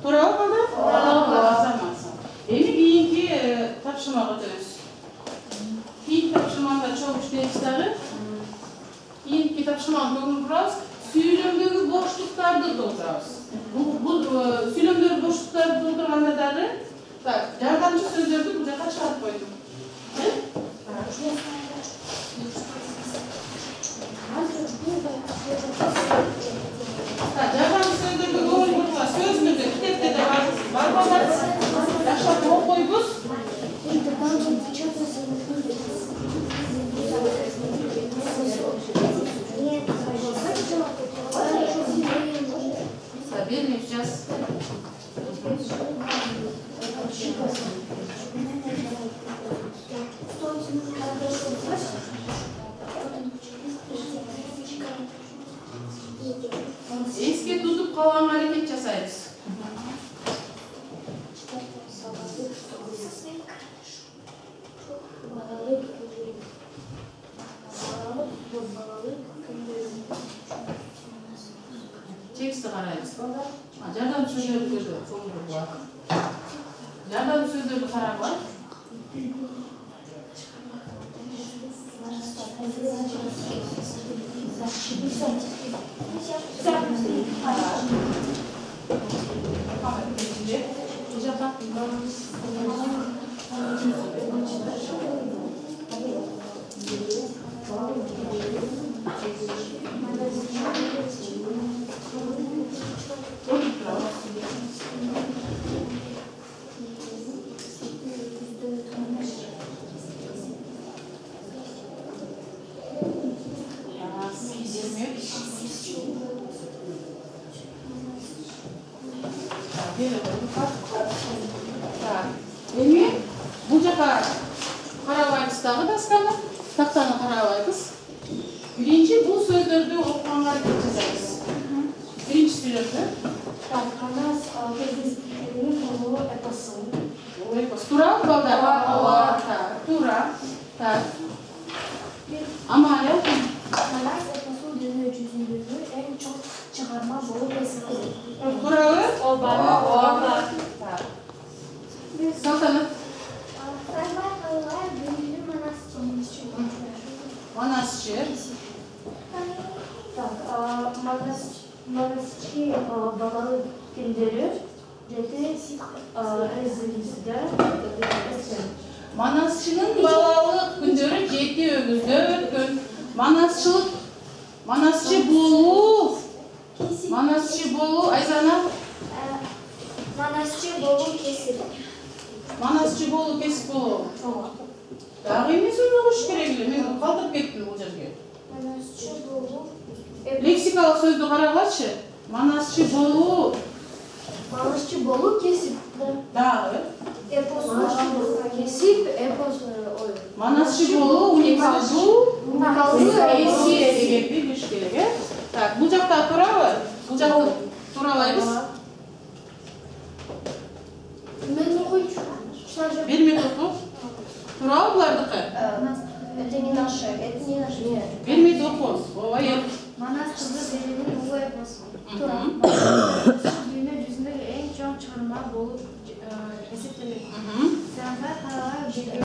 Туурабы балдар? Ооба. Эми кийинки тапшырмага өтөбүз. Кийинки тапшырмада чогуу иштейбиз дагы. Кийинки тапшырманы көңүл бурабыз. Сүйлөмдөгү боштуктарды толтурабыз. Бул сүйлөмдөгү боштуктарды толтурганда дагы жардамчы сөздөрдү бул жака чыгарып койдум. Жардамчы сөздөрдү көңүл бурула сөзүбүздө китепте да бар балдар. Жакшылап окуйбуз. Верни сейчас. Эске тутуп калган аракет жасайбыз. Тексті қараймыз. Жардам сөздерді Жардам сөздерді қарап бар. Эми бул жака карабайбыз дагы дасканы, тактаны карабайбыз. Биринчи бул сөздөрдү окуганга аракет жасайбыз. Биринчи сүйлөмдө. Канас кездеспектеринин формулу эпосу. Эпос. Туурабы балдар? Ооба. Туура. Так. Амалия. Канас эпосу дүйнө жүзүндөгү эң чоң чыгарма болуп эсептелет. Туурабы? Ооба. Так. Салтанат. Сайбай калгай бөлүнү Манасчы. Так, манасчы балалык күндөрү жети өзүбүздө. Манасчынын балалык күндөрү жети өгүздө өткөн. Манасчы болуу. Манасчы болуу, Айзана. Манасчы болуу кесип. Манасчы болуу кесип болуу. Дагы эмне сөз угуш керек эле? Мен калтырып кеттим бул жерге. Манасчы болуу. Лексикалык сөздү карагачы. Манасчы болуу. Манасчы болуу кесип. Дагы. Эпос кесип, эпос ой. Манасчы болуу уникалдуу. Эсир деген билиш керек, э? Так, бул жакта туурабы? Бул жакта тууралайбыз. Мен окуйчу. Бир минут окуп. Туурабы булардыкы? Это не наше, это не наше. Бир минут окуп. Ооба, Манас кызы беренин улуу эпосу. Дүйнө жүзүндөгү эң чоң чыгарма болуп эсептелет. Сыраңга карабай